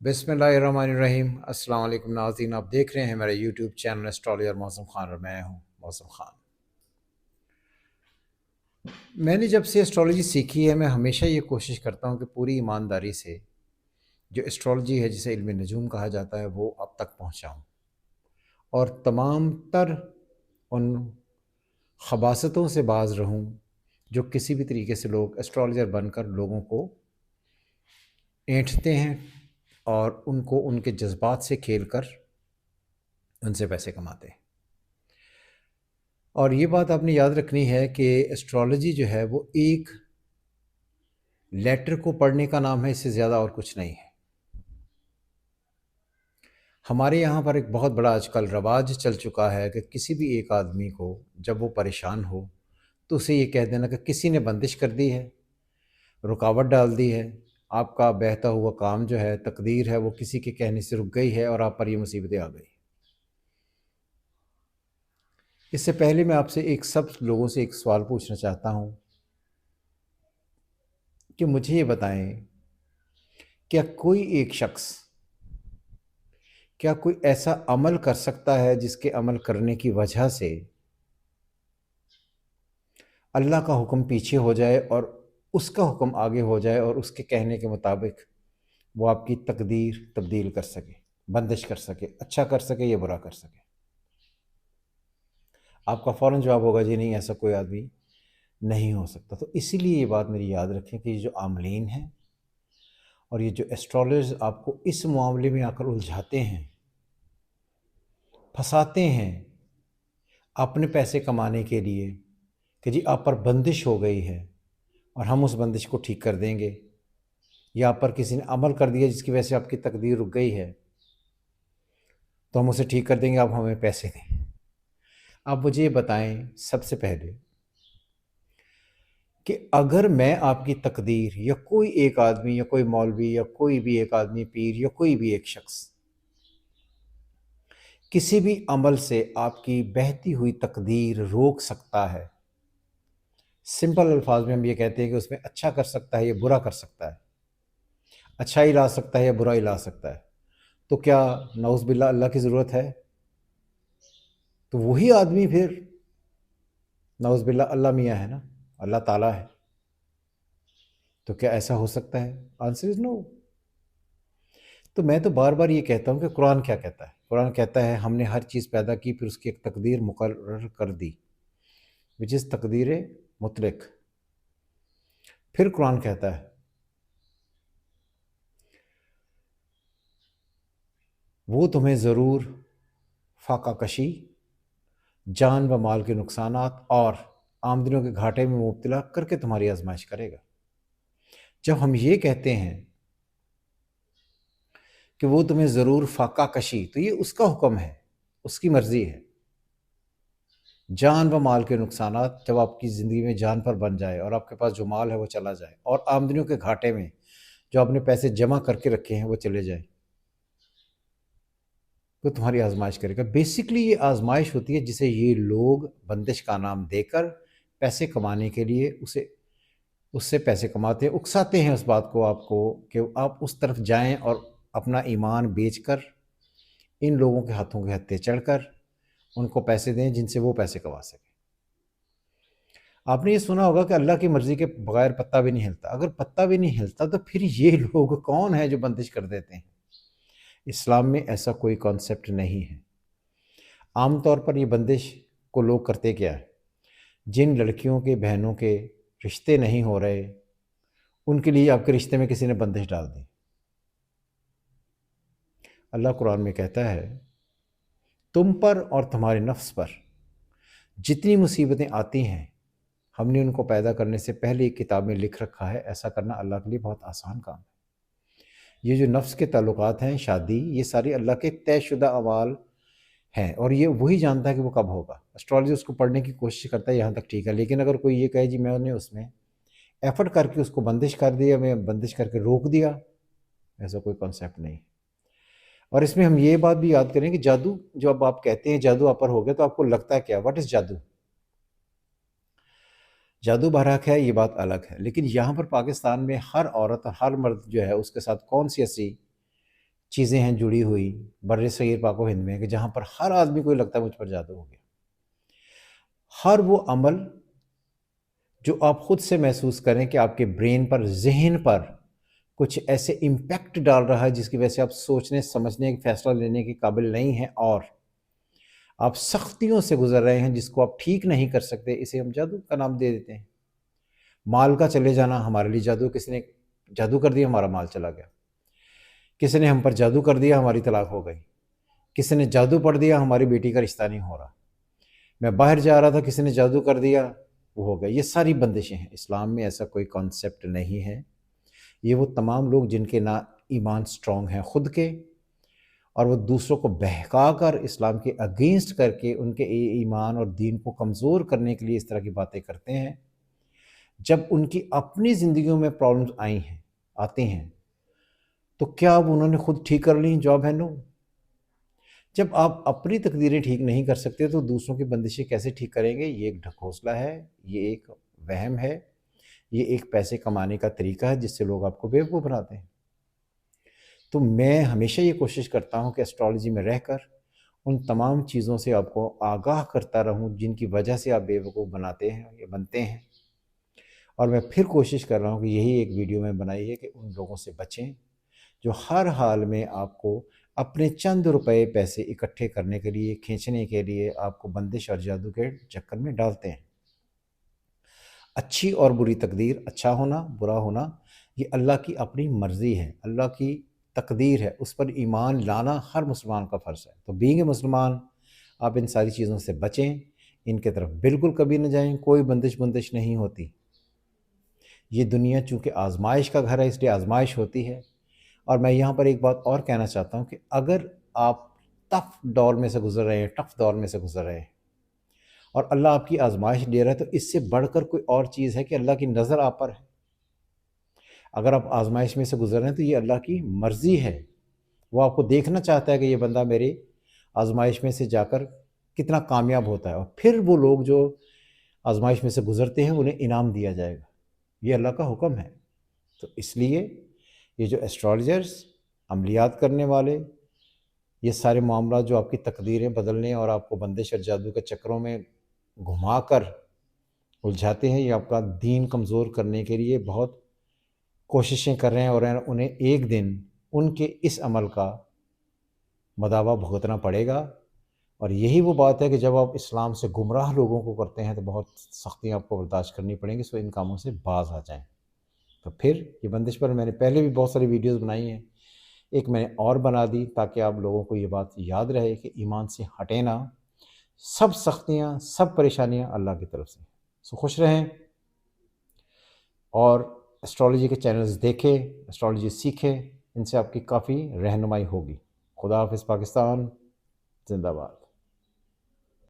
بسم اللہ الرحمن الرحیم۔ السلام علیکم ناظرین، آپ دیکھ رہے ہیں میرے یوٹیوب چینل ایسٹرالوجر موسم خان اور میں ہوں موسم خان۔ میں نے جب سے ایسٹرالوجی سیکھی ہے میں ہمیشہ یہ کوشش کرتا ہوں کہ پوری ایمانداری سے جو ایسٹرالوجی ہے جسے علم نجوم کہا جاتا ہے وہ اب تک پہنچاؤں اور تمام تر ان خباستوں سے باز رہوں جو کسی بھی طریقے سے لوگ ایسٹرالوجر بن کر لوگوں کو اینٹھتے ہیں اور ان کو ان کے جذبات سے کھیل کر ان سے پیسے کماتے ہیں۔ اور یہ بات آپ نے یاد رکھنی ہے کہ ایسٹرالوجی جو ہے وہ ایک لیٹر کو پڑھنے کا نام ہے، اس سے زیادہ اور کچھ نہیں ہے۔ ہمارے یہاں پر ایک بہت بڑا آج کل رواج چل چکا ہے کہ کسی بھی ایک آدمی کو جب وہ پریشان ہو تو اسے یہ کہہ دینا کہ کسی نے بندش کر دی ہے، رکاوٹ ڈال دی ہے، آپ کا بہتا ہوا کام جو ہے، تقدیر ہے، وہ کسی کے کہنے سے رک گئی ہے اور آپ پر یہ مصیبتیں آ گئی۔ اس سے پہلے میں آپ سے سب لوگوں سے ایک سوال پوچھنا چاہتا ہوں کہ مجھے یہ بتائیں، کیا کوئی ایک شخص کیا کوئی ایسا عمل کر سکتا ہے جس کے عمل کرنے کی وجہ سے اللہ کا حکم پیچھے ہو جائے اور اس کا حکم آگے ہو جائے اور اس کے کہنے کے مطابق وہ آپ کی تقدیر تبدیل کر سکے، بندش کر سکے، اچھا کر سکے یا برا کر سکے؟ آپ کا فوراً جواب ہوگا جی نہیں، ایسا کوئی آدمی نہیں ہو سکتا۔ تو اسی لیے یہ بات میری یاد رکھیں کہ یہ جو عاملین ہیں اور یہ جو ایسٹرالوجرز آپ کو اس معاملے میں آ کر الجھاتے ہیں، پھنساتے ہیں اپنے پیسے کمانے کے لیے کہ جی آپ پر بندش ہو گئی ہے اور ہم اس بندش کو ٹھیک کر دیں گے، یا آپ پر کسی نے عمل کر دیا جس کی وجہ سے آپ کی تقدیر رک گئی ہے تو ہم اسے ٹھیک کر دیں گے، آپ ہمیں پیسے دیں۔ آپ مجھے یہ بتائیں سب سے پہلے کہ اگر میں آپ کی تقدیر یا کوئی ایک آدمی یا کوئی مولوی یا کوئی بھی ایک آدمی پیر یا کوئی بھی ایک شخص کسی بھی عمل سے آپ کی بہتی ہوئی تقدیر روک سکتا ہے، سمپل الفاظ میں ہم یہ کہتے ہیں کہ اس میں اچھا کر سکتا ہے یا برا کر سکتا ہے، اچھائی لا سکتا ہے یا برائی لا سکتا ہے، تو کیا نعوذ باللہ اللہ کی ضرورت ہے؟ تو وہی آدمی پھر نعوذ باللہ اللہ میاں ہے نا، اللہ تعالیٰ ہے۔ تو کیا ایسا ہو سکتا ہے؟ آنسر از نو۔ تو میں تو بار بار یہ کہتا ہوں کہ قرآن کیا کہتا ہے؟ قرآن کہتا ہے ہم نے ہر چیز پیدا کی پھر اس کی ایک تقدیر مقرر کر دی، which is تقدیر مطلق۔ پھر قرآن کہتا ہے وہ تمہیں ضرور فاقہ کشی، جان و مال کے نقصانات اور آمدنیوں کے گھاٹے میں مبتلا کر کے تمہاری آزمائش کرے گا۔ جب ہم یہ کہتے ہیں کہ وہ تمہیں ضرور فاقہ کشی، تو یہ اس کا حکم ہے، اس کی مرضی ہے۔ جان و مال کے نقصانات، جب آپ کی زندگی میں جان پر بن جائے اور آپ کے پاس جو مال ہے وہ چلا جائے، اور آمدنیوں کے گھاٹے میں جو آپ نے پیسے جمع کر کے رکھے ہیں وہ چلے جائیں، تو تمہاری آزمائش کرے گا۔ بیسکلی یہ آزمائش ہوتی ہے جسے یہ لوگ بندش کا نام دے کر پیسے کمانے کے لیے اس سے پیسے کماتے ہیں، اکساتے ہیں اس بات کو آپ کو کہ آپ اس طرف جائیں اور اپنا ایمان بیچ کر ان لوگوں کے ہاتھوں کے ہتھے چڑھ کر ان کو پیسے دیں جن سے وہ پیسے کما سکیں۔ آپ نے یہ سنا ہوگا کہ اللہ کی مرضی کے بغیر پتہ بھی نہیں ہلتا۔ اگر پتہ بھی نہیں ہلتا تو پھر یہ لوگ کون ہیں جو بندش کر دیتے ہیں؟ اسلام میں ایسا کوئی کانسیپٹ نہیں ہے۔ عام طور پر یہ بندش کو لوگ کرتے کیا ہے؟ جن لڑکیوں کے بہنوں کے رشتے نہیں ہو رہے ان کے لیے آپ کے رشتے میں کسی نے بندش ڈال دی۔ اللہ قرآن میں کہتا ہے تم پر اور تمہارے نفس پر جتنی مصیبتیں آتی ہیں ہم نے ان کو پیدا کرنے سے پہلے ایک کتاب میں لکھ رکھا ہے، ایسا کرنا اللہ کے لیے بہت آسان کام ہے۔ یہ جو نفس کے تعلقات ہیں، شادی، یہ ساری اللہ کے طے شدہ اعمال ہیں اور یہ وہی جانتا ہے کہ وہ کب ہوگا۔ اسٹرالوجی اس کو پڑھنے کی کوشش کرتا ہے، یہاں تک ٹھیک ہے، لیکن اگر کوئی یہ کہے جی میں نے اس میں ایفرٹ کر کے اس کو بندش کر دیا، میں بندش کر کے روک دیا، ایسا کوئی کانسیپٹ نہیں۔ اور اس میں ہم یہ بات بھی یاد کریں کہ جادو، جو اب آپ کہتے ہیں جادو آپ پر ہو گیا، تو آپ کو لگتا ہے کیا؟ واٹ از جادو؟ جادو برحق ہے، یہ بات الگ ہے، لیکن یہاں پر پاکستان میں ہر عورت اور ہر مرد جو ہے اس کے ساتھ کون سی ایسی چیزیں ہیں جڑی ہوئی بر صغیر پاک و ہند میں، کہ جہاں پر ہر آدمی کو لگتا ہے مجھ پر جادو ہو گیا۔ ہر وہ عمل جو آپ خود سے محسوس کریں کہ آپ کے برین پر، ذہن پر کچھ ایسے امپیکٹ ڈال رہا ہے جس کی وجہ سے آپ سوچنے سمجھنے فیصلہ لینے کے قابل نہیں ہیں، اور آپ سختیوں سے گزر رہے ہیں جس کو آپ ٹھیک نہیں کر سکتے، اسے ہم جادو کا نام دے دیتے ہیں۔ مال کا چلے جانا ہمارے لیے جادو، کسی نے جادو کر دیا ہمارا مال چلا گیا، کسی نے ہم پر جادو کر دیا ہماری طلاق ہو گئی، کسی نے جادو پڑھ دیا ہماری بیٹی کا رشتہ نہیں ہو رہا، میں باہر جا رہا تھا کسی نے جادو کر دیا وہ ہو گیا۔ یہ ساری بندشیں ہیں، اسلام میں ایسا کوئی کانسیپٹ نہیں ہے۔ یہ وہ تمام لوگ جن کے نہ ایمان سٹرونگ ہیں خود کے، اور وہ دوسروں کو بہکا کر اسلام کے اگینسٹ کر کے ان کے ایمان اور دین کو کمزور کرنے کے لیے اس طرح کی باتیں کرتے ہیں، جب ان کی اپنی زندگیوں میں پرابلمز آتے ہیں تو کیا اب انہوں نے خود ٹھیک کر لی؟ جواب ہے نو۔ جب آپ اپنی تقدیریں ٹھیک نہیں کر سکتے تو دوسروں کی بندشیں کیسے ٹھیک کریں گے؟ یہ ایک ڈھکوسلا ہے، یہ ایک وہم ہے، یہ ایک پیسے کمانے کا طریقہ ہے جس سے لوگ آپ کو بیوقوف بناتے ہیں۔ تو میں ہمیشہ یہ کوشش کرتا ہوں کہ اسٹرالوجی میں رہ کر ان تمام چیزوں سے آپ کو آگاہ کرتا رہوں جن کی وجہ سے آپ بیوقوف بناتے ہیں یا بنتے ہیں، اور میں پھر کوشش کر رہا ہوں کہ یہی ایک ویڈیو میں بنائی ہے کہ ان لوگوں سے بچیں جو ہر حال میں آپ کو اپنے چند روپے پیسے اکٹھے کرنے کے لیے، کھینچنے کے لیے آپ کو بندش اور جادو کے چکر میں ڈالتے ہیں۔ اچھی اور بری تقدیر، اچھا ہونا برا ہونا، یہ اللہ کی اپنی مرضی ہے، اللہ کی تقدیر ہے، اس پر ایمان لانا ہر مسلمان کا فرض ہے۔ تو بینگ اے مسلمان آپ ان ساری چیزوں سے بچیں، ان کے طرف بالکل کبھی نہ جائیں۔ کوئی بندش نہیں ہوتی۔ یہ دنیا چونکہ آزمائش کا گھر ہے اس لیے آزمائش ہوتی ہے۔ اور میں یہاں پر ایک بات اور کہنا چاہتا ہوں کہ اگر آپ ٹف دور میں سے گزر رہے ہیں اور اللہ آپ کی آزمائش لے رہا ہے، تو اس سے بڑھ کر کوئی اور چیز ہے کہ اللہ کی نظر آپ پر ہے۔ اگر آپ آزمائش میں سے گزر رہے ہیں تو یہ اللہ کی مرضی ہے، وہ آپ کو دیکھنا چاہتا ہے کہ یہ بندہ میرے آزمائش میں سے جا کر کتنا کامیاب ہوتا ہے، اور پھر وہ لوگ جو آزمائش میں سے گزرتے ہیں انہیں انعام دیا جائے گا۔ یہ اللہ کا حکم ہے۔ تو اس لیے یہ جو ایسٹرالوجرز، عملیات کرنے والے، یہ سارے معاملات جو آپ کی تقدیریں بدلنے اور آپ کو بندش اور جادو کے چکروں میں گھما کر الجھاتے ہیں، یہ آپ کا دین کمزور کرنے کے لیے بہت کوششیں کر رہے ہیں، اور انہیں ایک دن ان کے اس عمل کا مداوع بھگتنا پڑے گا۔ اور یہی وہ بات ہے کہ جب آپ اسلام سے گمراہ لوگوں کو کرتے ہیں تو بہت سختیاں آپ کو برداشت کرنی پڑیں گی، سو ان کاموں سے باز آ جائیں۔ تو پھر یہ بندش پر میں نے پہلے بھی بہت ساری ویڈیوز بنائی ہیں، ایک میں نے اور بنا دی تاکہ آپ لوگوں کو یہ بات یاد رہے کہ ایمان سے ہٹے نہ، سب سختیاں سب پریشانیاں اللہ کی طرف سے۔ سو خوش رہیں، اور اسٹرالوجی کے چینلز دیکھیں، اسٹرالوجی سیکھیں، ان سے آپ کی کافی رہنمائی ہوگی۔ خدا حافظ پاکستان، زندہ باد۔